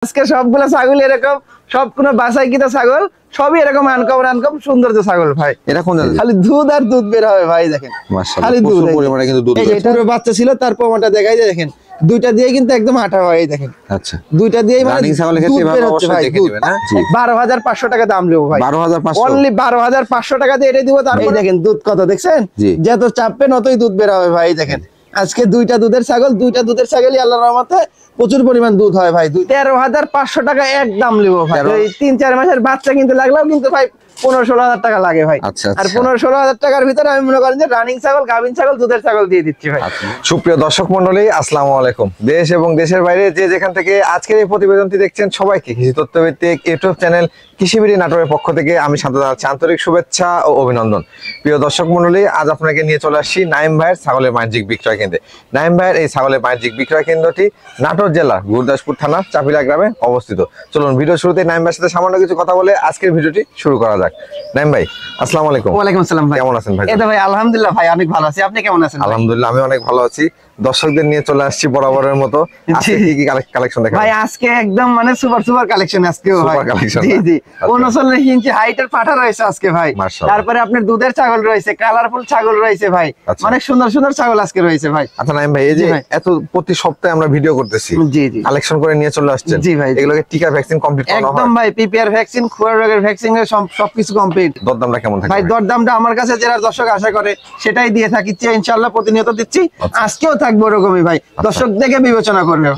আজকে সবগুলো ছাগল এরকম সব কোনো বাসায় কিনা ছাগল সবই এরকম আনকম সুন্দর ছাগল ভাই। এটা কোন জাতের? খালি দুধ আর দুধ বের হবে ভাই দেখেন। মাশাআল্লাহ খালি দুধ প্রচুর পরিমাণে কিন্তু দুধ। এই যে এটা বাচ্চা ছিল তার প্রমাণটা দেখাই যায় দেখেন। দুইটা দিয়ে কিন্তু একদম আটা হয় দেখেন। আচ্ছা দুইটা দিয়ে মানে রানিং ছাগলের ক্ষেত্রে ভালো অবশ্যই দেখে নেবেন হ্যাঁ। 12,500 টাকা দাম দেব ভাই। 12,500 অনলি 12,500 টাকা দিয়ে এটা দিব। তারপর দেখেন দুধ কত দেখছেন? যত চাপবেন অতই দুধ বের হবে ভাই দেখেন। আজকে দুইটা দুধের ছাগলই আল্লাহর রহমতে প্রচুর পরিমাণ দুধ হয় ভাই। 13,500 টাকা একদম নেব ভাই। 3-4 মাসের বাচ্চা কিন্তু লাগলেও কিন্তু ভাই 15-16,000 টাকা লাগে ভাই। আর 15-16,000 টাকার ভিতরে আমি মনে করেন যে রানিং ছাগল, গাভিন ছাগল, দুধের ছাগল দিয়ে দিচ্ছি ভাই। সুপ্রিয় দর্শক মন্ডলী, আসসালামু আলাইকুম। দেশ এবং দেশের বাইরে যে যেখান থেকে আজকের এই প্রতিবেদনটি দেখছেন সবাইকে কৃষি তথ্যভিত্তিক ইউটিউব চ্যানেল কৃষিবিড়ি নাটোরের পক্ষ থেকে আমি শান্ত জানাচ্ছি আন্তরিক শুভেচ্ছা ও অভিনন্দন। প্রিয় দর্শক মন্ডলী, আজ আপনাকে নিয়ে চলে আসছি নাইম ভাইয়ের ছাগলের বাণিজ্যিক বিক্রয় কেন্দ্রে। নাইম ভাইয়ের এই ছাগলের বাণিজ্যিক বিক্রয় কেন্দ্রটি নাটোর জেলার গুরদাসপুর থানার চাপিলা গ্রামে অবস্থিত। চলুন ভিডিও শুরুতে নাইম ভাইয়ের সাথে সামান্য কিছু কথা বলে আজকের ভিডিওটি শুরু করা যাক। নাইম ভাই আসসালামু আলাইকুম। ওয়ালাইকুম আসসালাম ভাই। কেমন আছেন ভাই? এই তো ভাই আলহামদুলিল্লাহ ভাই অনেক ভালো আছি। আপনি কেমন আছেন? আলহামদুলিল্লাহ আমি অনেক ভালো আছি। দর্শকদের নিয়ে চলে আসছি বরাবরের মতো। আজকে কি কালেকশন দেখাবেন ভাই? আজকে একদম মানে সুপার কালেকশন আজকে ভাই। জি জি 39 ইঞ্চি হাইটের পাঠা রয়েছে আজকে ভাই। তারপরে আপনার দুধের ছাগল রয়েছে, কালারফুল ছাগল রয়েছে ভাই। অনেক সুন্দর ছাগল আজকে রয়েছে ভাই। আচ্ছা নাইম ভাই, এই যে এত প্রতি সপ্তাহে আমরা ভিডিও করতেছি, জি জি কালেকশন করে নিয়ে চলে আসছেন। জি ভাই, এগুলোকে টিকা ভ্যাকসিন কমপ্লিট করানো হয়? একদম ভাই, পিপিআর ভ্যাকসিন, খোয়ার রোগের ভ্যাকসিন সবকিছু কমপ্লিট। দরদামটা কেমন থাকে ভাই? দরদামটা আমার কাছে যারা দর্শক আশা করে সেটাই দিয়ে থাকি ইনশাআল্লাহ, প্রতিনিয়ত দিচ্ছি। আজকেও থাকবো এরকমই ভাই। দর্শক দেখে বিবেচনা করবে।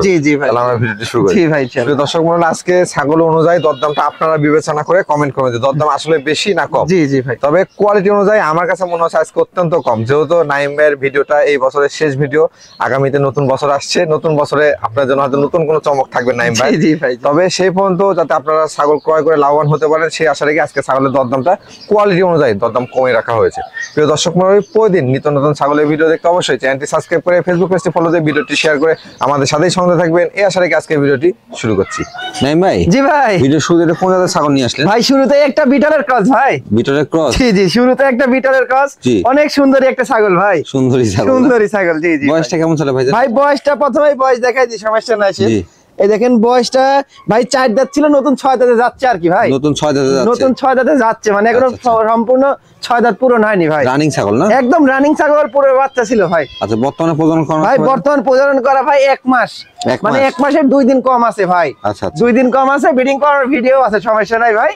জি জি ভাই, তাহলে আমরা ভিডিওটি শুরু করি। জি ভাই চলো। দর্শক মহল, আজকে ছাগল অনুযায়ী দরদামটা আপনারা বিবেচনা করে কমেন্ট করে দিন দরদাম আসলে বেশি না কম। জি জি ভাই, তবে কোয়ালিটি অনুযায়ী আমার কাছে মনে হচ্ছে আজকে অত্যন্ত কম, যেহেতু নাইম ভাইয়ের ভিডিওটা এই বছরের শেষ ভিডিও। আগামীতে নতুন বছর আসছে, নতুন বছরে আপনার জন্য হয়তো নতুন কোনো চমক থাকবে নাইম ভাই। জি ভাই, তবে সেই পর্যন্ত যাতে আপনারা ছাগল ক্রয় করে লাভবান হতে পারেন সেই আশা রেখে আজকে ছাগলের দরদামটা কোয়ালিটি অনুযায়ী দরদাম কমে রাখা হয়েছে। প্রিয় দর্শক মহল, প্রতিদিন নিত্য নতুন ছাগলের ভিডিও দেখতে অবশ্যই চ্যানেলটি সাবস্ক্রাইব করে ফেসবুক পেজটি ফলো দিয়ে ভিডিওটি শেয়ার করে আমাদের সাথেই সঙ্গে থাকবেন এই আশা রেখে আজকে ভিডিওটি শুরু করছি। নাইম ভাই। জি ভাই, ভিডিও শুরুতে কোন জাতের ছাগল নিয়ে আসলেন ভাই? শুরুতে একটা বিটলের ক্রস ভাই। বিটলের ক্রস? জি জি, শুরুতে একটা বিটলের ক্রস। অনেক সুন্দরী একটা ছাগল ভাই। সুন্দরী ছাগল। জি জি। বয়সটা কেমন ছিল ভাই? ভাই বয়সটা প্রথমেই বয়স দেখাই দিই, সমস্যা নাই। এই দেখেন বয়সটা ভাই 4 দাঁত ছিল, নতুন 6 দাঁতে যাচ্ছে আর কি ভাই। নতুন 6 দাঁতে যাচ্ছে মানে এখনো সম্পূর্ণ 6 দাঁত পূরণ হয়নি ভাই। রানিং ছাগল না? একদম রানিং ছাগল, পুরো বাচ্চা ছিল ভাই। আচ্ছা, বর্তমানে প্রজনন করা ভাই? বর্তমান প্রজনন করা ভাই 1 মাস, মানে 1 মাসের 2 দিন কম আছে ভাই। আচ্ছা 2 দিন কম আছে। ব্রিডিং করার ভিডিও আছে, সমস্যা নাই ভাই।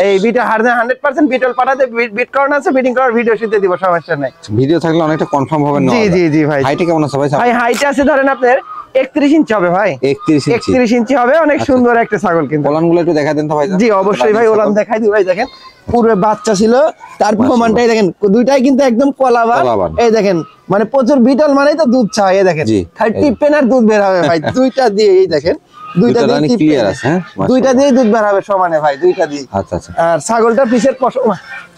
এই বিটা 100% বিটল পাঠাতে বিট করানো আছে, ব্রিডিং করার ভিডিও শিখতে দিব, সমস্যা নাই। ভিডিও থাকলে অনেকটা কনফার্ম হবে না? জি জি জি ভাই। হাইটে কেমন আছে ভাই? ভাই হাইটে আছে ধরেন আপনার 31 ইঞ্চি হবে ভাই। 31 ইঞ্চি হবে। অনেক সুন্দর একটা ছাগল। কিন্তু ওলানগুলো একটু দেখাই দেন তো ভাই। জি অবশ্যই ভাই, ওলান দেখাই দিই ভাই। দেখেন পুরো বাচ্চা ছিল, তার প্রমাণটাই দেখেন। দুইটাই কিন্তু একদম কলাবার। এই দেখেন মানে প্রচুর বিটল মানেই তো দুধ চায়। এই দেখেন খালি টিপেন আর দুধ বের হবে ভাই। দুইটা দিয়ে এই দেখেন, দুইটা দিয়ে ক্লিয়ার আছে। দুইটা দিয়ে দুধ বের হবে সমানে ভাই, দুইটা দিয়ে। আচ্ছা আচ্ছা। আর ছাগলটা পিছের পশম,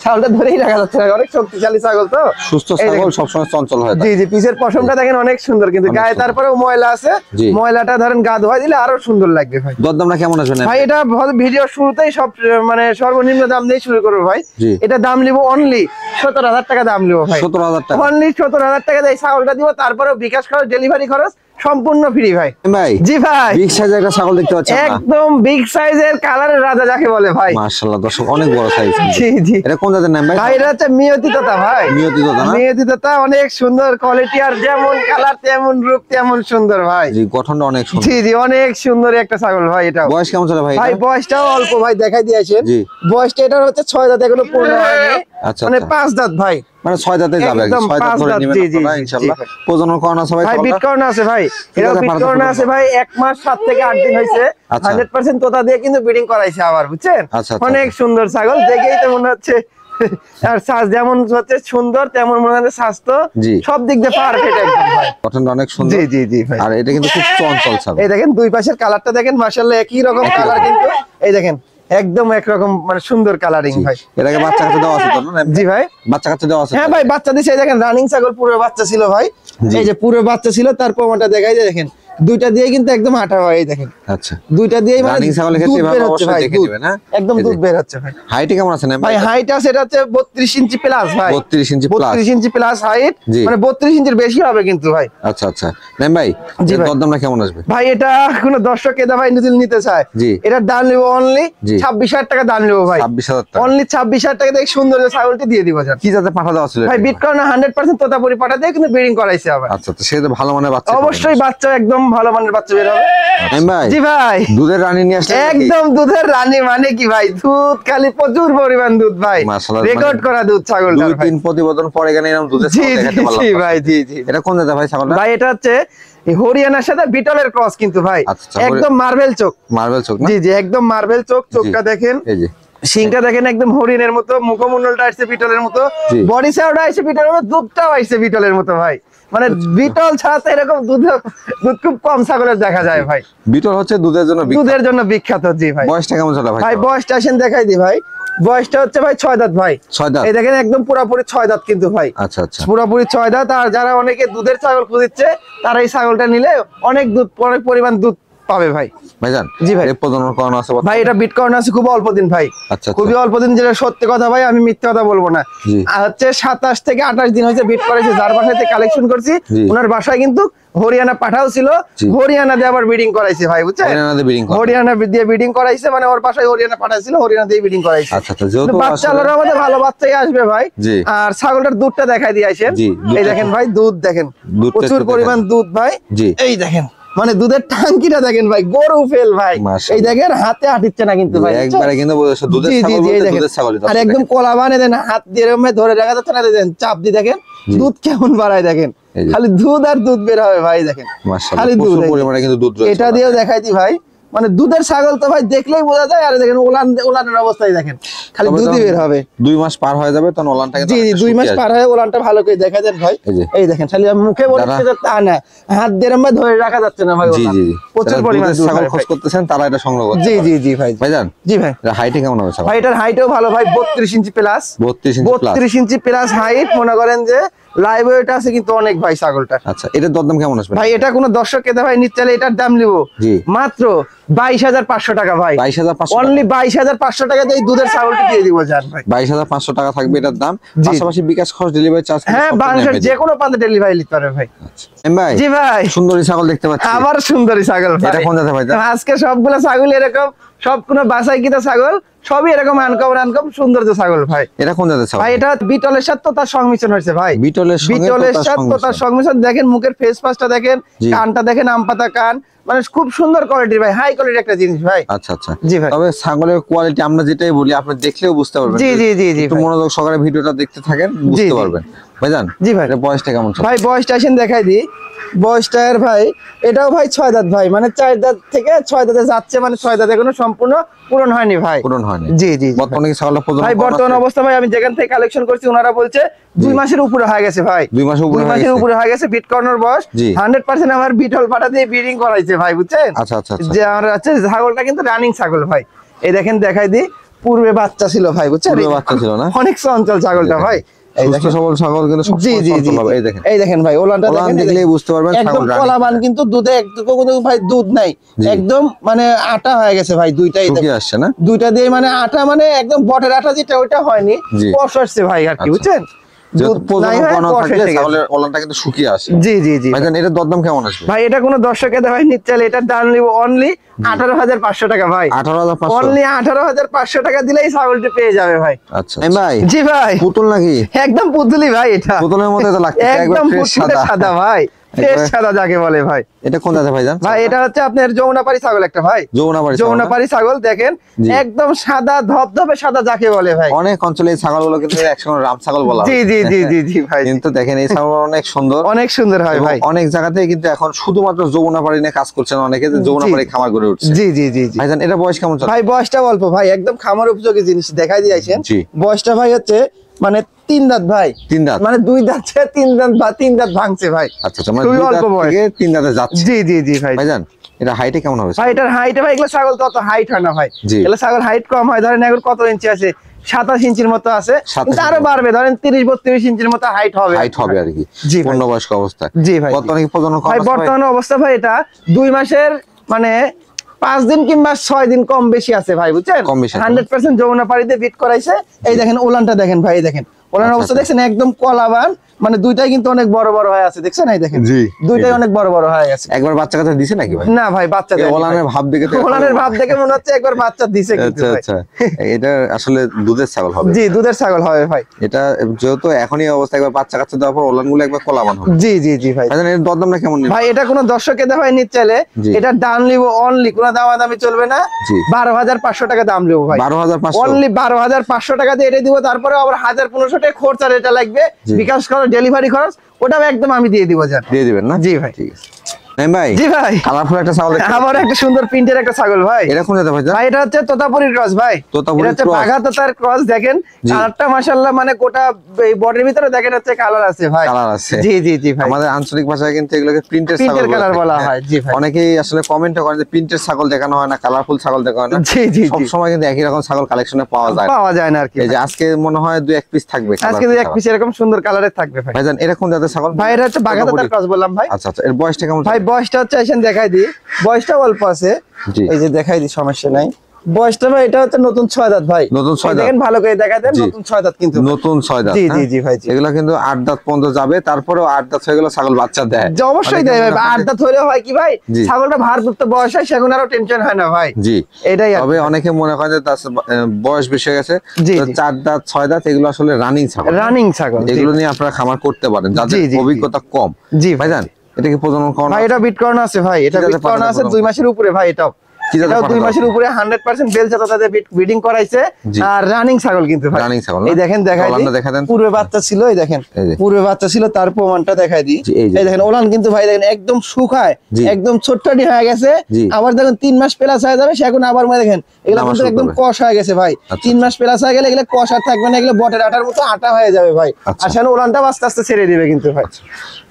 ছাগলটা ধরেই রাখা যাচ্ছে না, অনেক শক্তিশালী ছাগল তো। সুস্থ ছাগল সবসময় চঞ্চল হয়। জি জি, পিছের পশমটা দেখেন অনেক সুন্দর, কিন্তু গায়ে তারপরেও ময়লা আছে। ময়লাটা ধরেন গা ধোয়া দিলে আরো সুন্দর লাগবে ভাই। দরদামটা কেমন আসবে ভাই? এটা ভিডিও শুরুতেই সব মানে সর্বনিম্ন দাম দিয়ে শুরু করবো ভাই। এটা দাম নিব অনলি 17,000 টাকা দাম নিব ভাই। 17,000 টাকা? অনলি 17,000 টাকা দিয়ে ছাগলটা দিব। তারপরেও বিকাশ খরচ, ডেলিভারি খরচ সম্পূর্ণ ফ্রি ভাই। ভাই? জি ভাই। বিগ সাইজের একটা ছাগল দেখতে পাচ্ছি আমরা। একদম বিগ সাইজের, কালারের রাজা যাকে বলে ভাই। মাশাআল্লাহ দর্শক, অনেক বড় সাইজ। জি জি। এটা কোন জাতের নাম ভাই? ভাই এটা হচ্ছে মিয়তি তোতা ভাই। মিয়তি তোতা না? মিয়তি তোতা, অনেক সুন্দর কোয়ালিটি, আর যেমন কালার তেমন রূপ তেমন সুন্দর ভাই। জি, গঠনটা অনেক সুন্দর। জি জি, অনেক সুন্দর একটা ছাগল ভাই। এটা বয়স কেমন ছিল ভাই? ভাই বয়সটাও অল্প ভাই, দেখাই দিয়েছেন। বয়সটা এটার হচ্ছে 6 দাঁত, এখনো পূর্ণ হয়নি। আচ্ছা, মানে 5 দাঁত ভাই, মানে 6 দাঁতে যাবে। 6 দাঁত ধরে নেবেন আপনারা ইনশাআল্লাহ। প্রজনন করানো আছে ভাই? ভাই বিট করানো আছে ভাই। এটা বিট করানো আছে ভাই। 1 মাস 7 থেকে 8 দিন হইছে। 100% তোতা দিয়ে কিন্তু ব্রিডিং করাইছে আবার, বুঝছেন? অনেক সুন্দর ছাগল, দেখেই তো মনে হচ্ছে। আর সাজ যেমন হচ্ছে সুন্দর, তেমন মনে হচ্ছে স্বাস্থ্য সব দিক দিয়ে পারফেক্ট একদম ভাই। গঠনটা অনেক সুন্দর। জি জি জি ভাই। আর এটা কিন্তু খুব চঞ্চল ছাগল। এই দেখেন দুই পাশের কালারটা দেখেন, মাশাআল্লাহ একই রকম কালার কিন্তু। এই দেখেন একদম একরকম মানে সুন্দর কালারিং ভাই। এটাকে বাচ্চা কাচ্চা দেওয়া আছে তো না? জি ভাই, বাচ্চা কাচ্চা দেওয়া আছে। হ্যাঁ ভাই বাচ্চা দিছে। এই দেখেন রানিং ছাগল, পুরো বাচ্চা ছিল ভাই। এই যে পুরো বাচ্চা ছিল, তার প্রমাণটা দেখাই যায়। দেখেন দুইটা দিয়ে কিন্তু একদম আটা হয়, এই দেখেন আচ্ছা দুইটা দিয়ে মানে রানিং ছাগলের ক্ষেত্রে দুধ এভাবে বের হচ্ছে অবশ্যই ভাই, দেখে দুধ। নেবেন, হ্যাঁ? একদম এই যে। দুধ বের হচ্ছে ভাই। হাইটে কেমন আছে না ভাই হাইট আছে, এটা হচ্ছে 32 ইঞ্চি প্লাস ভাই, 32 inch plus. 32 inch plus height, জি। মানে 32 ইঞ্চির বেশি হবে কিন্তু ভাই। আচ্ছা আচ্ছা নেন ভাই, জি এর ভাই। দরদামটা কেমন আসবে? ভাই এটা কোনো দর্শক কেদা ভাই যদি নিতে চায়, জি। এটার দাম নিব অনলি জি। 26,000 টাকা দাম নিব ভাই, 26,000 টাকা। অনলি 26,000 টাকা দিয়ে সুন্দর যে ছাগলটি দিয়ে দিব জান কি যাতে পাঠা দেওয়া ছিল ভাই। এটা? বিটকয়েন 100% তোতাপুরি পাঠা দিয়ে কিন্তু ব্রিডিং করাইছে আবার। আচ্ছা তো সে তো ভালো মানের বাচ্চা পাবেন। অবশ্যই বাচ্চা একদম ভালো মানের বাচ্চা বের হবে। নাইম ভাই জি ভাই, দুধের রানী নিয়ে আসলে একদম দুধের রানী, মানে কি ভাই, দুধ খালি প্রচুর পরিমাণ দুধ ভাই, মাশাআল্লাহ, রেকর্ড করা দুধ ছাগলটার ভাই। 2-3 প্রতিবেদন পরে এখানে এরকম দুধের জি ছাগল জি দেখাতে পারলাম জি না। ভাই, জি জি এটা কোন জায়গা ভাই ছাগলটা? ভাই এটা হচ্ছে এই হরিয়ানার সাথে বিটলের ক্রস কিন্তু ভাই, আচ্ছা, একদম মার্বেল চোখ। মার্বেল চোখ না? জি জি একদম মার্বেল চোখ, চোখটা দেখেন, এই যে সিংটা দেখেন একদম হরিণের মতো, মুখমণ্ডলটা আসছে বিটলের মতো, জি। বডি সাইডটা আসছে বিটলের মতো, দুধটাও আসছে বিটলের মতো ভাই। মানে বিটল ছাড়া তো এরকম দুধ খুব কম ছাগলের দেখা যায় ভাই। বিটল হচ্ছে দুধের জন্য বিখ্যাত। দুধের জন্য বিখ্যাত। জি ভাই। বয়সটা কেমন চলে ভাই? ভাই বয়সটা আসেন দেখাই দি ভাই, বয়সটা হচ্ছে ভাই 6 দাঁত ভাই। 6 দাঁত। এই দেখেন একদম পুরোপুরি 6 দাঁত কিন্তু ভাই, আচ্ছা আচ্ছা পুরোপুরি 6 দাঁত। আর যারা অনেকে দুধের ছাগল খুঁজছে তারা এই ছাগলটা নিলে অনেক দুধ, অনেক পরিমাণ দুধ পাবে ভাই। ভাইজান জি ভাই। এর প্রজনন করানো আছে ভাই এটা বিটকয়েন আছে খুব অল্প দিন ভাই, আচ্ছা, খুবই অল্প দিন, যেটা সত্যি কথা ভাই, আমি মিথ্যা কথা বলবো না। জি। আর হচ্ছে 27 থেকে 28 দিন হয়েছে বিট করেছে, যার বাসায় থেকে কালেকশন করছি জি। ওনার বাসায় কিন্তু হরিয়ানা পাঠাও ছিল, জি। হরিয়ানা দিয়ে আবার ব্রিডিং করাইছে ভাই, বুঝছেন? হরিয়ানাতে ব্রিডিং করা। হরিয়ানা দিয়ে ব্রিডিং করাইছে, মানে ওর বাসায় হরিয়ানা পাঠাইছিল, হরিয়ানা দিয়ে ব্রিডিং করাইছে। আচ্ছা আচ্ছা যেহেতু কিন্তু বাচ্চা আসলে- আল্লাহর রহমতে ভালো বাচ্চাই আসবে ভাই। জি। আর ছাগলটার দুধটা দেখাই দিয়ে আসেন। জি, দুধটা এই দেখেন ভাই, দুধ দেখেন, দুধটা প্রচুর একটু পরিমাণ দেখান। দুধ ভাই। জি। এই দেখেন মানে দুধের টাঙ্কিটা দেখেন ভাই, গরু ফেল ভাই। মাশাআল্লাহ। এই দেখেন হাতে আটিচ্ছে না কিন্তু ভাই, বুঝছেন? একবারে কিন্তু বলেছে দুধের জি, জি, ছাগল জি, এই বলতে দেখেন। দুধের ছাগলই আর একদম কলা বানিয়ে দেন, হাত দিয়ে এরকম ধরে রাখা যাচ্ছে না, দেন চাপ দিয়ে দেখেন জি। দুধ কেমন বাড়ায় দেখেন, এই যে। খালি দুধ আর দুধ বের হবে ভাই, দেখেন মাশাআল্লাহ খালি দুধ। প্রচুর এই যে। পরিমাণে কিন্তু দুধ রয়েছে। এটা দিয়েও দেখাই দি ভাই, মানে দুধের ছাগল তো ভাই দেখলেই বোঝা যায়। আর দেখেন ওলানের অবস্থায় দেখেন, খালি তবে দুধই যখন বের হবে। 2 মাস পার হয়ে যাবে তখন ওলানটা কিন্তু জি জি অনেকটা 2 মাস শুকিয়ে পার আসবে। হয়ে ওলানটা ভালো করে দেখা দেন ভাই। এই যে। এই দেখেন খালি আমি মুখে বলছি যারা- যে তা না, হাত দিয়ে এরম ভাবে ধরে রাখা যাচ্ছে না ভাই, জি ওলান। জি জি প্রচুর যারা পরিমাণ দুধের দুধ ছাগল হয় খোঁজ ভাই। করতেছেন তারা এটা সংগ্রহ করতে জি পারেন। জি জি ভাই। ভাইজান জি ভাই। হাইটে কেমন হবে ছাগল? ভাই এটার হাইটও ভালো ভাই, 32 inch plus, 32 inch plus. 32 inch plus height. মনে করেন যে লাইভ ওয়েট আছে কিন্তু অনেক ভাই ছাগলটা। আচ্ছা এটার দরদাম কেমন আসবে? ভাই এটা কোনো দর্শক কেদা ভাই নিতে চাইলে এটার দাম নিব জি। মাত্র 22,500 টাকা ভাই, 22,500 অনলি 22,500 টাকা দিয়ে এই দুধের ছাগলটি দিয়ে দিব জান ভাই। 22,500 টাকা থাকবে এটার দাম। জি। পাশাপাশি বিকাশ খরচ ডেলিভারি চার্জ হ্যাঁ বাংলাদেশের যে কোনো প্রান্তে ডেলিভারি নিতে পারবে ভাই। ভাই জি ভাই। সুন্দরী ছাগল দেখতে পাচ্ছি। আবার সুন্দরী ছাগল ভাই। এটা কোন জাতের ভাই? আজকে সবগুলো ছাগল এরকম, সব কোনো বাসায় কিনা ছাগল, সবই এরকম আনকম সৌন্দর্য ছাগল ভাই। এটা কোন জাতের ছাগল? ভাই এটা বিটলের সাথে তো তার সংমিশ্রণ হয়েছে ভাই, বিটলের সঙ্গে বিটলের তোতার সাথে তো তার সংমিশ্রণ। দেখেন মুখের ফেস পাসটা দেখেন, জি। কানটা দেখেন, আম পাতা কান, মানে খুব সুন্দর কোয়ালিটির ভাই, হাই কোয়ালিটির একটা জিনিস ভাই। আচ্ছা আচ্ছা জি ভাই। তবে ছাগলের কোয়ালিটি আমরা যেটাই বলি আপনি দেখলেও বুঝতে পারবেন। জি জি জি জি একটু ভাই। মনোযোগ সহকারে ভিডিওটা দেখতে থাকেন বুঝতে জি। পারবেন। ভাইজান জি ভাই। এটা বয়সটা কেমন চলে? ভাই বয়সটা আসেন দেখাই দিই, বয়সটা এর ভাই এটাও ভাই 6 দাঁত ভাই, মানে 4 দাঁত থেকে 6 দাঁতে যাচ্ছে, মানে 6 দাঁত এখনো সম্পূর্ণ পূরণ হয়নি ভাই। পূরণ হয়নি। জি জি জি ভাই। বর্তমানে কি ছাগলটা প্রজনন ভাই করানো বর্তমান আছে? অবস্থা ভাই আমি যেখান থেকে কালেকশন করছি ওনারা বলছে 2 মাসের উপরে হয়ে গেছে ভাই, 2 মাসের উপরে 2 হয়ে মাসের গেছে। উপরে হয়ে গেছে। বিট কর্নার বয়স জি। 100% আমার বিটল পাটা দিয়ে ব্রিডিং করাইছে ভাই, বুঝছেন? আচ্ছা আচ্ছা আচ্ছা যে আমার হচ্ছে ছাগলটা কিন্তু রানিং ছাগল ভাই। এই দেখেন দেখাই দিই, পূর্বে বাচ্চা ছিল ভাই, বুঝছেন? পূর্বে বাচ্চা ছিল না? অনেক চঞ্চল ছাগলটা ভাই। এই সুস্থ দেখেন। সবল ছাগল কিন্তু জি সবসময় জি জি চঞ্চল হবে। এই দেখেন এই দেখেন ভাই ওলানটা ওলান দেখেন, এই দেখলেই দেখেন। বুঝতে পারবেন একদম ছাগল কলা রানিং। বান কিন্তু দুধে একটুকু কোনো ভাই দুধ নাই, জি। একদম মানে আটা হয়ে গেছে ভাই দুইটাই। শুকিয়ে দেখেন। আসছে না? দুইটা দিয়ে মানে আটা, মানে একদম বটের আটা যেটা ওইটা হয়নি, জি। কষ আসছে ভাই আর কি, আচ্ছা। বুঝছেন? যেহেতু দুধ নাই প্রজনন হয়, করানো কষ থাকলে এসে গেছে। ছাগলের ওলানটা কিন্তু শুকিয়ে আসে। জি জি জি ভাইজান এটার দরদাম কেমন আসবে? ভাই এটা কোনো দর্শকের ভাই নিতে চাইলে এটার দাম নিব অনলি 18,500 টাকা ভাই, 18,500 অনলি 18,500 টাকা দিলেই ছাগলটি পেয়ে যাবে ভাই। আচ্ছা ভাই জি ভাই, পুতুল নাকি? একদম পুতুলি ভাই, এটা পুতুলের মতো তো লাগছে একবার একদম ফ্রেশ পুতুলের সাদা। সাদা ভাই, ফ্রেশ একবারে- সাদা যাকে বলে ভাই। এটা কোন জাতের ভাইজান? ভাই এটা হচ্ছে আপনার যমুনাপাড়ি ছাগল একটা ভাই, যমুনাপাড়ি ছাগল না? যমুনাপাড়ি ছাগল দেখেন, জি। একদম সাদা ধবধবে সাদা যাকে বলে ভাই। অনেক অঞ্চলে এই ছাগলগুলো কিন্তু একসঙ্গে রাম ছাগল বলা হয়। জি জি জি জি জি ভাই, কিন্তু দেখেন এই ছাগল অনেক সুন্দর। অনেক সুন্দর হয় এবং ভাই। অনেক জায়গাতেই কিন্তু এখন শুধুমাত্র যমুনাপাড়ি নিয়ে কাজ করছেন অনেকে, যে যমুনাপাড়ি খামার গড়ে উঠছে। জি জি জি জি ভাইজান এটা বয়স কেমন চলে? ভাই বয়সটা অল্প ভাই, একদম খামার উপযোগী জিনিস দেখাই দিয়েছেন। জি। বয়সটা ভাই হচ্ছে মানে 3 দাঁত ভাই, 3 দাঁত। মানে 2 দাঁত ছে 3 দাঁত বা 3 দাঁত ভাঙছে ভাই। আচ্ছা আচ্ছা মানে খুবই 2 অল্প দাঁত বয়স। থেকে 3 দাঁতে যাচ্ছে। জি জি জি ভাই। ভাইজান এটা হাইটে কেমন হবে? ভাই এটার হাইটে ভাই, এগুলো ছাগল তো অত হাইট হয় না ভাই, জি। এগুলো ছাগল হাইট কম হয়। ধরেন এখন কত ইঞ্চি আছে, 27 ইঞ্চির মতো আছে, 27 কিন্তু আরো বাড়বে, ধরেন 30-32 ইঞ্চির মতো হাইট হবে আর কি জি ভাই। পূর্ণবয়স্ক অবস্থায়। জি ভাই। বর্তমানে কি প্রজনন কম ভাই আছে ভাই? বর্তমানে অবস্থা ভাই এটা 2 মাসের মানে 5 দিন কিংবা 6 দিন কম বেশি আছে ভাই, বুঝছেন? কম বেশি আছে। 100% যমুনা পাড়িতে বিট করাইছে। এই দেখেন ওলানটা দেখেন ভাই, এই দেখেন ওলানের আচ্ছা, অবস্থা আচ্ছা। দেখছেন, একদম কলাবান, মানে দুইটাই কিন্তু অনেক বড় বড় হয়ে আছে, দেখছেন? এই দেখেন জি, দুইটাই জি। অনেক বড় বড় হয়ে গেছে। একবার বাচ্চা কাচ্চা দিছে নাকি ভাই? না ভাই বাচ্চা এই দেয়নি ওলানের ভাই। ভাব দেখে তো ওলানের ভাব দেখে মনে হচ্ছে একবার বাচ্চা দিছে কিন্তু আচ্ছা ভাই। আচ্ছা, এটা আসলে দুধের ছাগল হবে। জি দুধের ছাগল হবে ভাই। এটা যেহেতু এখনই অবস্থা, একবার বাচ্চা কাচ্চা দেওয়ার পর ওলান গুলো একবার কলাবান হবে। জি জি জি ভাই। ভাইজান এর দরদামটা কেমন নিল? ভাই এটা কোনো দর্শকে দেওয়া নিতে চাইলে জি। এটা দাম নিব অনলি, কোনো দামাদামি চলবে না, জি। 12,500 টাকা দাম নেবো ভাই। 12,500 অনলি 12,500 টাকা দিয়ে এটা দিব, তারপরে আবার 1,500 টাকা খরচা এটা লাগবে, জি। বিকাশ খরচ, ডেলিভারি খরচ, ওটাও একদম আমি দিয়ে দিব জান। দিয়ে দিবেন না? জি ভাই। ঠিক আছে। নাইম ভাই, জি ভাই। কালারফুল একটা ছাগল দেখতে আবার একটা সুন্দর প্রিন্টের একটা ছাগল ভাই। এটা কোন জাতের ভাইজান? ভাই এটা হচ্ছে তোতাপুরির ক্রস ভাই। তোতাপুরি এটা হচ্ছে cross। বাঘা তোতার ক্রস, দেখেন জি। কালারটা মাশাআল্লাহ, মানে গোটা এই বডির ভিতরে দেখেন হচ্ছে কালার আছে ভাই। কালার আছে। জি জি জি ভাই। আমাদের আঞ্চলিক ভাষায় কিন্তু এগুলোকে প্রিন্টের ছাগল প্রিন্টের কালার বলা থাকে। হয়, জি ভাই। অনেকেই আসলে কমেন্ট করে যে প্রিন্টের ছাগল দেখানো হয় না, কালারফুল ছাগল দেখানো হয় না। জি জি সব জি। সময় কিন্তু একই রকম ছাগল কালেকশনে পাওয়া যায় না। পাওয়া যায় না আর কি। এই যে আজকে মনে হয় 2-1 পিস থাকবে আজকে colourful এক ছাগল। পিস এরকম সুন্দর কালারের থাকবে ভাই। ভাইজান এটা কোন জাতের ছাগল? ভাই এটা হচ্ছে বাঘা তোতার ক্রস বললাম ভাই। আচ্ছা আচ্ছা, এর বয়সটা কেমন? ভাই বয়সটা হচ্ছে এসে দেখাই দিই, বয়সটা অল্প আছে, জি। এই যে দেখাই দিই, সমস্যা নাই। বয়সটা ভাই এটা হচ্ছে নতুন 6 দাঁত ভাই। নতুন 6 এই দাঁত। দেখেন ভালো করে দেখাই দেন, জি। নতুন 6 দাঁত কিন্তু। নতুন 6 দাঁত। জি জি হ্যাঁ? জি ভাই জি। এগুলো কিন্তু 8 দাঁত পর্যন্ত যাবে, তারপরেও 8 দাঁত হয়ে গেল ছাগল বাচ্চা দেয়। যে অবশ্যই অনেকে দেয় ভাই, মনে করে 8 যে- দাঁত হলে হয় কি ভাই, জি। ছাগলটা ভারযুক্ত বয়স হয়, সেগুলো আরো টেনশন হয় না ভাই। জি। এটাই আর কি। তবে অনেকে মনে করে যে তার বয়স বেশি হয়ে গেছে, জি, তো জি। 4 দাঁত 6 দাঁত এগুলো আসলে রানিং ছাগল। রানিং ছাগল, জি। এগুলো নিয়ে আপনারা খামার করতে পারেন যাদের জি, জি, জি। অভিজ্ঞতা কম। জি ভাই। ভাইজান এটা কি প্রজনন করানো? ভাই এটা বিট করানো আছে ভাই, এটা কি জাতের বিট করানো পাঠা আছে প্রথম? 2 মাসের উপরে ভাই। এটাও কি জাতের এটাও পাঠা 2 মাসের প্রথম? উপরে 100% বেলচা তাদের ব্রিডিং করাইছে, জি। আর রানিং ছাগল কিন্তু ভাই। রানিং ছাগল না? এই দেখেন দেখাই ওলানটা দিই, দেখা দেন। পূর্বে বাচ্চা ছিল, এই দেখেন এই যে। পূর্বে বাচ্চা ছিল, তার প্রমাণটা দেখাই দিই। জি, এই যে। এই দেখেন ওলান কিন্তু ভাই দেখেন একদম শুকায়, জি। একদম ছোট্টটি হয়ে গেছে। জি। আবার দেখেন 3 মাস প্লাস হয়ে যাবে, সে এখন আবার মানে দেখেন এগুলো নামা কিন্তু শুরু একদম করবে। কষ হয়ে গেছে ভাই। আচ্ছা, 3 মাস প্লাস হয়ে গেলে এগুলো কষ আর থাকবে না, এগুলো বটের আটার মতো আটা হয়ে যাবে ভাই। আচ্ছা। আর সেখানে ওলানটা আস্তে আস্তে ছেড়ে দিবে কিন্তু ভাই।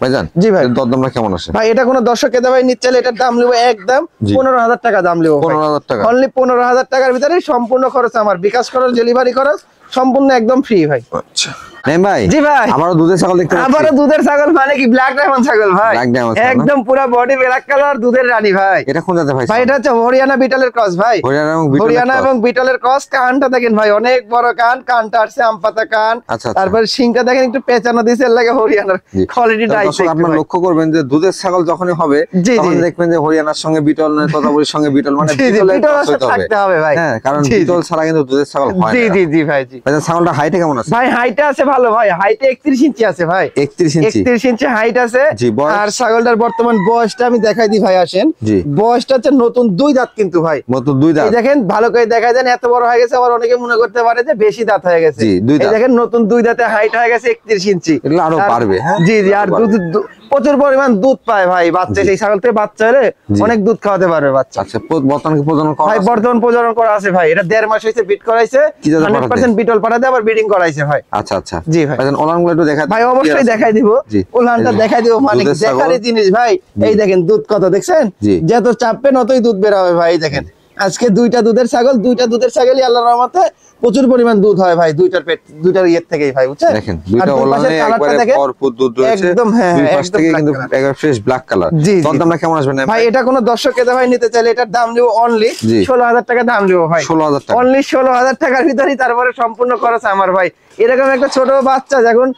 ভাইজান জি ভাই। এর দরদামটা কেমন আসে? ভাই এটা কোনো দর্শককে দেওয়াই নিচ্ছে চাইলে এটার দাম নেবো একদম জি। 15,000 টাকা দাম নেবো। 15,000 টাকা? অনলি 15,000 টাকার ভিতরে সম্পূর্ণ খরচ আমার, বিকাশ খরচ, ডেলিভারি খরচ সম্পূর্ণ একদম ফ্রি ভাই। আচ্ছা নাইম ভাই, জি ভাই। আমারও দুধের ছাগল দেখতে পাচ্ছি। আবারও দুধের ছাগল, মানে কি ব্ল্যাক ডায়মন্ড ছাগল ভাই। Black diamond ছাগল না? একদম পুরো বডি ব্ল্যাক কালার, দুধের রানী ভাই। এটা কোন জাতের ভাই? ভাই এটা হচ্ছে হরিয়ানা বিটলের ক্রস ভাই। হরিয়ানা এবং বিটলের হরিয়ানা cross। এবং বিটলের ক্রস। কানটা দেখেন ভাই অনেক বড় কান, কানটা আসছে আমপাতা কান। আচ্ছা, আচ্ছা। তারপর শিংটা দেখেন একটু পেঁচানো দিছে, এর লাগে হরিয়ানার জি। কোয়ালিটি তাহলে দর্শক আপনারা লক্ষ্য করবেন যে দুধের ছাগল যখনই হবে জি, তখন জি। দেখবেন যে হরিয়ানার সঙ্গে বিটল, তোতাপুরির সঙ্গে বিটল, মানে জি, জি, বিটলের বিটল cross হইতে হবে। থাকতে হবে ভাই। হ্যাঁ, কারণ জি, জি। বিটল ছাড়া কিন্তু দুধের ছাগল হয় জি না। জি জি ভাই জি। ভাইজান ছাগলটা হাইটে কেমন আছে? ভাই হাইটে আছে ভালো ভাই, হাইটে 31 ইঞ্চি আছে ভাই। 31 ইঞ্চি। 31 ইঞ্চি হাইট আছে। জি, বয়স? আর ছাগলটার বর্তমান বয়সটা আমি দেখাই দিই ভাই, আসেন। জি। বয়সটা হচ্ছে নতুন 2 দাঁত কিন্তু ভাই। মতো 2 দাঁত। এই দেখেন ভালো করে দেখাই দেন, এত বড় হয়ে গেছে, আবার অনেকে মনে করতে পারে যে বেশি দাঁত হয়ে গেছে। জি, 2 এই দাঁত। দেখেন নতুন 2 দাঁতে হাইট হয়ে গেছে 31 ইঞ্চি। এগুলো আরো আর- বাড়বে, হ্যাঁ? জি জি, আর আরো দুধ প্রচুর পরিমাণ দুধ পায় ভাই বাচ্চা, জি। সেই ছাগল থেকে বাচ্চা হলে জি। অনেক দুধ খাওয়াতে পারবে বাচ্চা। আচ্ছা বর্তমানে কি প্রজনন করা ভাই আছে? বর্তমান প্রজনন করা আছে ভাই, এটা 1.5 মাস হয়েছে বিট করাইছে, কি জাতের 100% বিটল পাঠাতে আবার ব্রিডিং করাইছে ভাই। আচ্ছা আচ্ছা জি ভাই। ভাইজান ওলানগুলো একটু দেখা ভাই অবশ্যই দেখাই দিব, জি। উলানটা এই যে, দেখাই দিব, মানে দুধের ছাগল। দেখারই জিনিস ভাই। এই দেখেন দুধ কত দেখছেন, জি। যত চাপবেন অতই দুধ বের হবে ভাই। দেখেন আজকে 2টা দুধের ছাগল, 2টা দুধের ছাগলই আল্লাহর রহমতে প্রচুর পরিমাণ দুধ হয় ভাই, দুইটার ইয়ের থেকেই ভাই, বুঝছেন? দেখেন আর দুইটা দুই পাশের ওলানে কালারটা একবারে দেখেন, ভরপুর দুধ রয়েছে। একদম, হ্যাঁ, দুই হ্যাঁ, পাশ একদম থেকে black কিন্তু color। একবার ফ্রেশ ব্ল্যাক কালার। জি, জি। দরদামটা কেমন আসবে না ভাই এটা কোনো দর্শককে ভাই নিতে চাইলে এটার দাম নেবো অনলি জি। 16,000 টাকা দাম নেবো ভাই। 16,000 টাকা। অনলি 16,000 টাকার ভিতরেই তারপরে সম্পূর্ণ খরচ আমার ভাই। এরকম একটা ছোট বাচ্চা যখন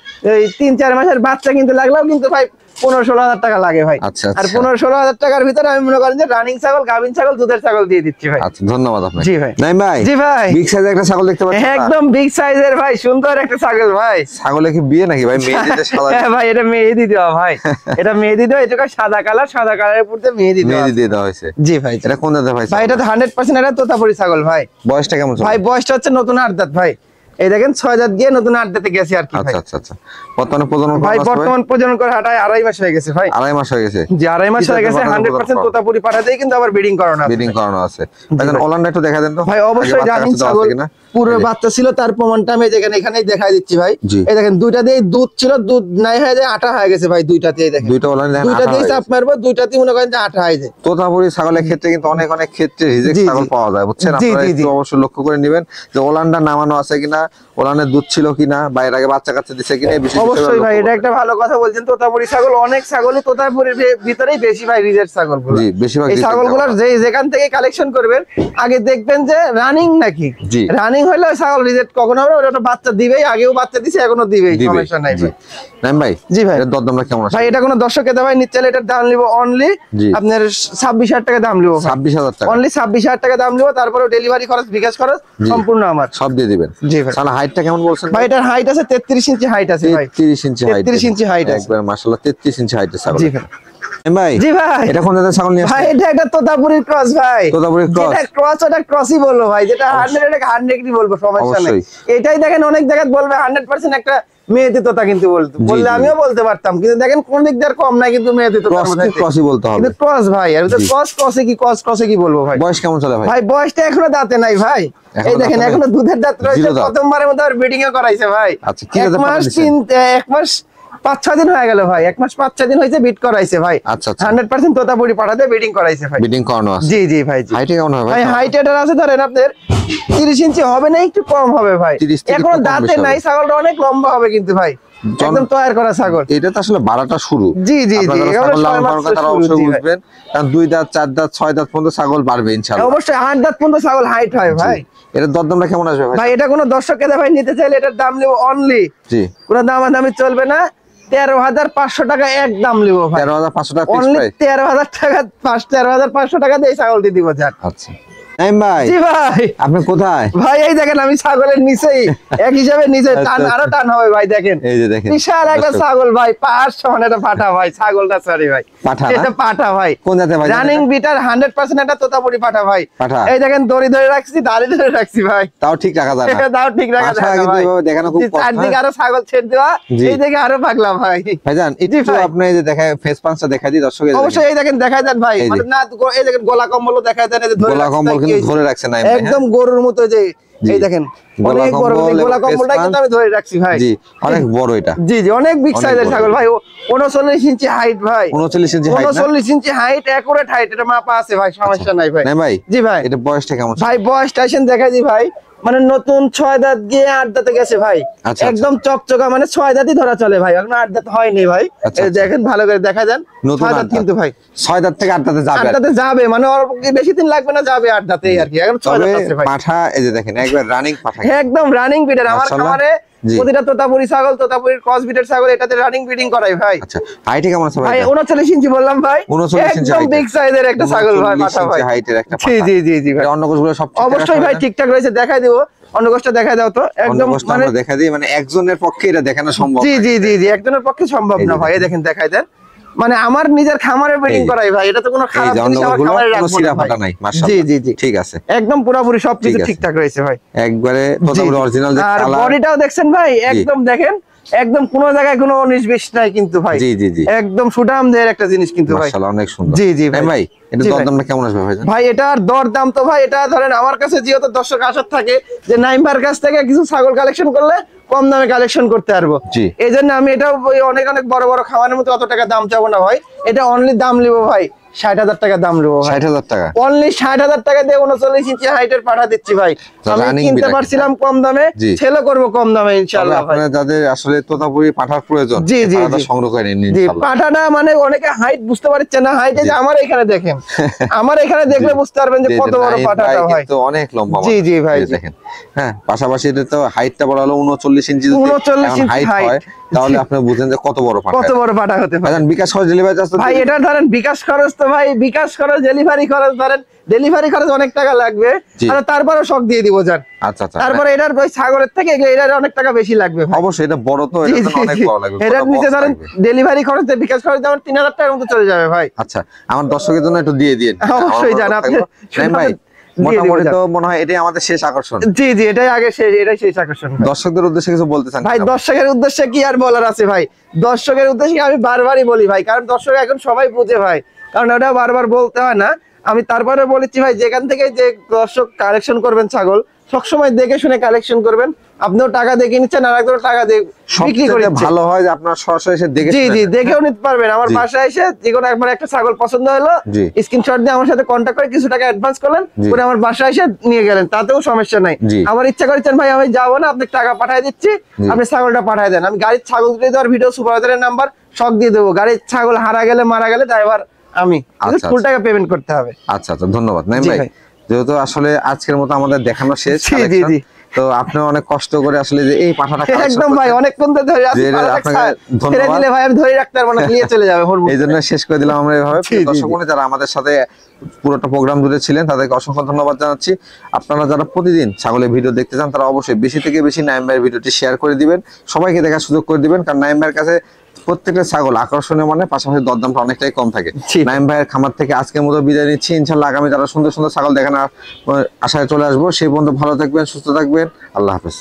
এই 3-4 মাসের বাচ্চা কিন্তু লাগলেও কিন্তু ভাই 15-16,000 টাকা লাগে ভাই। আচ্ছা, আর আচ্ছা। 15-16,000 টাকার ভিতরে আমি মনে করেন যে রানিং ছাগল, গাভিন ছাগল, দুধের ছাগল দিয়ে দিচ্ছি ভাই। আচ্ছা ধন্যবাদ আপনাকে। জি ভাই। নাইম ভাই, জি ভাই। বিগ সাইজের একটা ছাগল দেখতে পাচ্ছি। একদম বিগ সাইজের ভাই, সুন্দর একটা ছাগল ভাই। ছাগলে কি বিয়ে নাকি ভাই? মেয়েদের সাদা হ্যাঁ ভাই, এটা মেহেদি দেওয়া ভাই, এটা মেহেদি দেওয়া, এটা সাদা কালার, সাদা কালারের উপর দিয়ে মেহেদি দেওয়া। মেহেদি দিয়ে দেওয়া হয়েছে। জি ভাই। এটা কোন জাতের ভাই? ভাই এটা তো 100% এটা তোতাপুরি ছাগল ভাই। বয়সটা কেমন চলে? ভাই বয়সটা হচ্ছে নতুন 8 দাঁত ভাই। এই দেখেন 6 দাঁত গিয়ে নতুন 8 দাঁতে গেছে আর কি ভাই। আচ্ছা আচ্ছা আচ্ছা। বর্তমানে প্রজনন করা ভাই আছে ভাই? বর্তমান প্রজনন করে হাঁটায় 2.5 মাস হয়ে গেছে ভাই। 2.5 মাস হয়ে গেছে। জি 2.5 মাস কি হয়ে গেছে, জাতের পাঠা 100% প্রজনন তোতাপুরি পাঠাতেই কিন্তু আবার ব্রিডিং করানো আছে। ব্রিডিং করানো আছে। ভাইজান ভাই। ওলানটা একটু দেখা দেন তো। ভাই অবশ্যই আগে বাচ্চা রানিং কাচ্চা দেওয়া ছাগল, আছে কিনা? পুরো এই যে। বাচ্চা ছিল, তার প্রমাণটা আমি যেখানে এখানেই দেখাই দিচ্ছি ভাই। জি। এই দেখেন দুইটা দিয়ে দুধ ছিল, দুধ নাই হয়ে যায় আটা হয়ে গেছে ভাই, দুইটাতেই দেখেন। দুইটা ওলান দেখেন দুইটা আঠা দিয়ে হয়ে চাপ গেছে। মারবো, দুইটাতেই মনে করেন যে আটা হয়ে যায়। তোতাপুরি ছাগলের ক্ষেত্রে কিন্তু অনেক ক্ষেত্রে রিজেক্ট জি, জি। ছাগল পাওয়া যায়, বুঝছেন? জি, আপনারা জি, একটু জি। অবশ্যই লক্ষ্য করে নেবেন যে ওলানটা নামানো আছে কিনা, ওলানের দুধ ছিল কিনা বা এর আগে বাচ্চা কাচ্চা দিছে কিনা এই বিষয়টা অবশ্যই ভাই, এটা একটা ভালো কথা বলছেন। তোতাপুরি ছাগল, অনেক ছাগলই তোতাপুরির ভিতরেই বেশি ভাই রিজেক্ট ছাগলগুলো। জি, বেশিরভাগ এই reject ছাগলগুলোর যেখান থেকে কালেকশন করবেন আগে দেখবেন যে রানিং নাকি। জি। রানিং হলে ওই ছাগল রিজেক্ট কখনো হবে না, ওটা বাচ্চা দিবেই, আগেও বাচ্চা দিছে, এখনো দিবেই, সমস্যা নাই ভাই। নাইম ভাই, জি ভাই। এর দরদামটা কেমন আছে ভাই এটা কোনো দর্শকের দাম নিচ্ছে, এটার দাম নিব অনলি জি। আপনার 26,000 টাকা দাম নিব। 26,000 টাকা অনলি 26,000 টাকা দাম নিব, তারপরে ডেলিভারি খরচ, বিকাশ খরচ জি। সম্পূর্ণ আমার। সব দিয়ে দিবেন। জি ভাই। তাহলে হাইটটা কেমন বলছেন ভাই এটার হাইট আছে 33 ইঞ্চি হাইট আছে ভাই। 33 ইঞ্চি হাইট। 33 ইঞ্চি হাইট আছে। একবার মাশাআল্লাহ 33 ইঞ্চি হাইটের ছাগল। জি ভাই। ভাই জি ভাই। এটা কোন জাতের ছাগল নিয়ে ভাই আসছেন? এটা একটা তোতাপুরির ক্রস ভাই। তোতাপুরির cross? যেটা ক্রস ওটা ক্রসই বলবো ভাই, যেটা 100 এটাকে 100ই বলবো, সমস্যা নেই। অবশ্যই। এটাই দেখেন অনেক জায়গায় বলবে 100% একটা মেয়েতে তোতা, কিন্তু বলতে বললে জি। আমিও বলতে পারতাম, কিন্তু দেখেন কোন দিক দিয়ে আর কম নাই, কিন্তু মেয়েতে তোতা ক্রস কি ক্রসই বলতে হবে। কিন্তু ক্রস ভাই, আর তো জি। ক্রসে কি বলবো ভাই। বয়স কেমন চলে ভাই? ভাই বয়সটা এখনো দাঁতে নাই ভাই। এখনো এই দেখেন দাঁতে নাই? এখনো দুধের দাঁত রয়েছে, জিরো দাঁত। প্রথমবারের মতো আর ব্রিডিং এ করাইছে ভাই। আচ্ছা, কি এক জাতের মাস পাঠা দিছেন? 1 মাস 5-6 দিন হয়ে গেল ভাই, 1 মাস 5-6 দিন হয়েছে বিট করাইছে ভাই। আচ্ছা, আচ্ছা। 100% তোতাপুরি পাঠাতে ব্রিডিং করাইছে ভাই। বিডিং করানো আছে। জি জি ভাই জি। হাইটে কেমন হবে ভাই হাইট এটার আছে ধরেন আপনার 30 ইঞ্চি হবে না, একটু কম হবে ভাই। 30 থেকে এখনো একটু কম দাঁতে বেশি নাই, হবে। ছাগলটা অনেক লম্বা হবে কিন্তু ভাই, একদম তৈরি করা ছাগল। এটা তো আসলে বাড়াটা শুরু। জি জি জি, আপনারা যারা এগুলো ছাগল লালন সবে পালন মাত্র করেন তারা শুরু, অবশ্যই জি ভাই। বুঝবেন, কারণ 2 দাঁত 4 দাঁত 6 দাঁত পর্যন্ত ছাগল বাড়বে ইনশাআল্লাহ। অবশ্যই 8 দাঁত পর্যন্ত ছাগল হাইট হয় ভাই। এটার দরদামটা কেমন আসবে ভাই? ভাই এটা কোনো দর্শক কে ভাই নিতে চাইলে এটার দাম নেব অনলি, জি, কোনো দামাদামি চলবে না, 13,500 টাকা এক দাম নেব ভাই। 13,500 টাকা ফিক্স অনলি প্রাইস। 13,000 টাকা, 13,500 টাকা দিয়ে এই ছাগলটি দিব যান। আচ্ছা নাইম ভাই, জি ভাই। আপনি কোথায়? ভাই এই দেখেন আমি ছাগলের নিচেই, এক হিসাবে নিচে টান, আচ্ছা, আরো টান হবে ভাই, দেখেন এই যে দেখেন বিশাল একটা দর্শক। ছাগল ভাই, পাহাড় সমান একটা পাঠা ভাই, ছাগলটা সরি ভাই, পাঠা না? এটা পাঠা ভাই। কোন জাতের ভাই? রানিং বিটার 100% একটা তোতাপুরি পাঠা ভাই। পাঠা। এই দেখেন দড়ি ধরে রাখছি, দাড়ি ধরে রাখছি ভাই, তাও ঠিক রাখা যায় না। দাও ঠিক রাখা পাঠা যায় না কিন্তু ভাই। এভাবে দেখানো খুব জি, কষ্ট, চারদিকে হ্যাঁ? আরো ছাগল ছেড়ে দেওয়া, জি। এই দেখে আরো পাগলা ভাই। ভাইজান জি একটু ভাই। আপনি এই যে দেখায় ফেস পাঁচটা দেখাই দিই দর্শক। অবশ্যই এই দেখেন দেখায় দেন ভাই, এই যে। মানে না এই দেখেন গলা কম্বলও দেখায় দেন, এই যে ধরে গোলা রাখছি, কম্বল কি কিন্তু হয়েছে? ধরে রাখছে নাইম ভাই, হ্যাঁ? একদম গরুর মতো, যে জি। এই দেখেন গলা অনেক বড়, কম্বল এই গলা এবং কম্বলটা face কিন্তু পাঁচ। আমি ধরে রাখছি ভাই। জি, অনেক বড় এটা। জি জি, অনেক বিগ অনেক সাইজের বড়। ছাগল ভাই, 39 ইঞ্চি হাইট ভাই। 39 ইঞ্চি হাইট না? 39 ইঞ্চি হাইট, একুরেট হাইট, এটা মাপা আছে ভাই, সমস্যা নাই ভাই। নাইম ভাই, জি ভাই। এটা বয়সটা কেমন? ভাই বয়স স্টেশন দেখা দি ভাই, মানে নতুন 6 দাঁত গিয়ে 8 দাঁতে গেছে ভাই, আচ্ছা, একদম চকচকা, মানে 6 দাঁতই ধরা চলে ভাই, এখন 8 দাঁত হয়নি ভাই। আচ্ছা, এই দেখেন ভালো করে দেখা যান, নতুন 6 আট দাঁত দাঁত। কিন্তু ভাই, 6 দাঁত থেকে 8 দাঁতে যাবে 8 আর কি। দাঁতে যাবে, মানে অল্প বেশি দিন লাগবে না, যাবে 8 দাঁতে আর কি, এখন 6 তবে দাঁত আছে ভাই। পাঠা এই যে দেখেন একবার রানিং পাঠা। একদম রানিং ব্রিডার আমার মাশাআল্লাহ। খামারে, জি। প্রতিটা তোতাপুরি ছাগল, তোতাপুরির ক্রস ব্রিডের ছাগল, এটাতে রানিং ব্রিডিং করাই ভাই। আচ্ছা হাইটে কেমন আছে ভাই ভাই? 39 ইঞ্চি বললাম ভাই, 39 ইঞ্চি একদম height বিগ সাইজের একটা ছাগল ভাই, 39 পাঠা ভাই। ইঞ্চি হাইটের একটা জি পাঠা। জি জি জি ভাই, এটা অন্য কোষগুলো সব ঠিকঠাক অবশ্যই আছে ভাই না? ঠিকঠাক রয়েছে, দেখাই দিব, অন্য গোষ্ঠটা দেখাই দাও তো, অন্য একদম কোষটা মানে আমরা দেখা দিই, মানে একজনের পক্ষে এটা দেখানো সম্ভব জি না। জি জি জি, একজনের পক্ষে সম্ভব এই না যে ভাই, এই দেখেন দেখাই দেন, মানে আমার নিজের খামারে ব্রিডিং এই যে। করাই ভাই, এটা তো কোনো এই খারাপ যে অন্য জিনিস আমার কোষগুলো খামারে কোনো রাখবো সিরা না ভাই। ফাটা নাই, জি মাশাআল্লাহ। জি জি, ঠিক আছে, একদম পুরোপুরি সবকিছু ঠিক আছে। ঠিকঠাক রয়েছে ভাই। একবারে জি, তোতাপুরি জি। অরিজিনাল যে আর কালার। বডিটাও দেখছেন ভাই, একদম দেখেন, একদম কোনো জায়গায় কোনো 19-20 নাই কিন্তু ভাই, জি জি জি, একদম সুঠাম দেহের একটা জিনিস কিন্তু ভাই। মাশাআল্লাহ অনেক সুন্দর। জি, জি ভাই। নাইম ভাই, এটা জি ভাই। দরদামটা কেমন আসবে ভাই? ভাই এটার দর দাম তো ভাই, এটা ধরেন আমার কাছে যেহেতু দর্শক আসার থাকে, যে নাইমবার কাছ থেকে কিছু ছাগল কালেকশন করলে কম দামে কালেকশন করতে পারবো, জি। এই জন্য আমি এটা ওই অনেক অনেক বড় বড় খাওয়ানোর মতো অত টাকা দাম চাবো না ভাই, এটা অনলি দাম নিবো ভাই 60,000 টাকা দাম নেবো ভাই, 60,000 টাকা। অনলি 60,000 টাকা দিয়ে 39 ইঞ্চি হাইটের পাঠা দিচ্ছি ভাই। তো আমি running কিনতে বিটা পারছিলাম কম দামে, জি। ছেলে করবো কম দামে তবে ইনশাআল্লাহ ভাই। আপনারা যাদের আসলে তোতাপুরি পাঠার প্রয়োজন, জি, জি, তারা জি। সংগ্রহ করে নিন জি, ইনশাআল্লাহ। পাঠাটা মানে অনেকে হাইট বুঝতে পারছে না, হাইট যে আমার এখানে দেখেন, আমার এখানে দেখলে জি। বুঝতে পারবেন যে জি, কত জি, বড় নাইম পাঠাটা ভাই। কিন্তু অনেক লম্বা জি, মানুষ। জি ভাই, এই যে জি। দেখেন, হ্যাঁ পাশাপাশি এটা তো হাইটটা বড় হলো 39 ইঞ্চি, 39 ইঞ্চি হাইট height। হয় তাহলে জি। আপনি বুঝেন যে কত বড় পাঠা। কত বড় পাঠা হতে পারে ভাইজান বিকাশ খরচ ডেলিভারি চার্জ ভাই, এটা ধরেন বিকাশ খরচ তো ভাই, বিকাশ খরচ ডেলিভারি খরচ ধরেন, ডেলিভারি খরচ অনেক টাকা লাগবে, জি। আর তারপরে শখ দিয়ে দিব যান। আচ্ছা আচ্ছা, তারপরে এটার ওই ছাগলের থেকে এটার অনেক টাকা বেশি লাগবে ভাই। অবশ্যই এটা বড় তো, জি, এটা জি, তো অনেক জি। বড় লাগবে, এটার কত নিচে box ধরেন লাগবে। ডেলিভারি খরচ দিয়ে বিকাশ খরচ যেমন 3,000 টাকার মতো চলে যাবে ভাই। আচ্ছা আমার দর্শকের জন্য একটু দিয়ে দিন। অবশ্যই আমার জান, অনুরোধ আপনি থাকলো। নাইম ভাই, দিয়ে মোটামুটি দিবেন। তো মনে হয় এটাই আমাদের শেষ আকর্ষণ। জি জি, এটাই আগে শেষ, এটাই শেষ আকর্ষণ ভাই। দর্শকদের উদ্দেশ্যে কিছু বলতে চান ভাই কিনা? দর্শকের উদ্দেশ্যে কি আর বলার আছে ভাই, দর্শকের উদ্দেশ্যে আমি বারবারই বলি ভাই, কারণ দর্শক এখন সবাই বুঝে ভাই, কারণ ওটা বারবার বলতে হয় না, আমি তারপরে বলেছি ভাই, যেখান থেকে যে দর্শক কালেকশন করবেন ছাগল, সবসময় দেখে শুনে কালেকশন করবেন। আপনিও টাকা দেখে নিচ্ছেন, আর একজন টাকা দিয়ে বিক্রি করে সবচেয়ে দিচ্ছেন। ভালো হয় যে আপনারা সরাসরি এসে দেখে জি শুনে জি নেন। দেখেও নিতে পারবেন। আমার জি। বাসায় এসে যে কোনো একবার একটা ছাগল পছন্দ হলো, জি। স্ক্রিনশট দিয়ে আমার সাথে কন্ট্যাক্ট করে কিছু টাকা অ্যাডভান্স করলেন, জি। করে আমার বাসায় এসে নিয়ে গেলেন, তাতেও সমস্যা নাই। জি। আমার ইচ্ছা করেছেন ভাই আমি যাবো না, আপনি টাকা পাঠিয়ে দিচ্ছি, জি। আপনি ছাগলটা পাঠিয়ে দেন, আমি গাড়ির ছাগল তুলে দেওয়ার ভিডিও সুপারভাইজারের নাম্বার শখ দিয়ে দেবো। গাড়ির ছাগল হারা গেলে মারা গেলে ড্রাইভার আমি, আচ্ছা, ফুল টাকা পেমেন্ট করতে হবে। আচ্ছা আচ্ছা, ধন্যবাদ নাইম জি ভাই। ভাই। যেহেতু আসলে আজকের মতো আমাদের দেখানো শেষ জি, জি, collection, জি। তো আপনি অনেক কষ্ট করে আসলে যে এই পাঠাটা collection একদম ভাই, করছেন, অনেকক্ষণ তো ধরে আছি, যে এটা পালাটা আপনাকে ছেড়ে ধন্যবাদ। দিলে ভাই আমি ধরে রাখতে পারবো না, নিয়ে চলে যাবে হুড়মুড় এই জন্য করে। শেষ করে দিলাম আমরা এভাবে। জি, জি, দর্শক জি। বন্ধু যারা আমাদের সাথে পুরোটা প্রোগ্রাম জুড়ে ছিলেন তাদেরকে অসংখ্য ধন্যবাদ জানাচ্ছি। আপনারা যারা প্রতিদিন ছাগলের ভিডিও দেখতে চান তারা অবশ্যই বেশি থেকে বেশি নাইম ভাইয়ের ভিডিওটি শেয়ার করে দিবেন, সবাইকে দেখার সুযোগ করে দিবেন, কারণ নাইম ভাইয়ের কাছে প্রত্যেকটা ছাগল আকর্ষণীয়, মানে পাশাপাশি দরদামটা অনেকটাই কম থাকে। জি। নাইম ভাইয়ের খামার থেকে আজকের মতো বিদায় নিচ্ছি, ইনশাল্লাহ আগামী যারা সুন্দর সুন্দর ছাগল দেখানোর আশায় চলে আসবো। সেই পর্যন্ত ভালো থাকবেন, সুস্থ থাকবেন, আল্লাহ হাফেজ।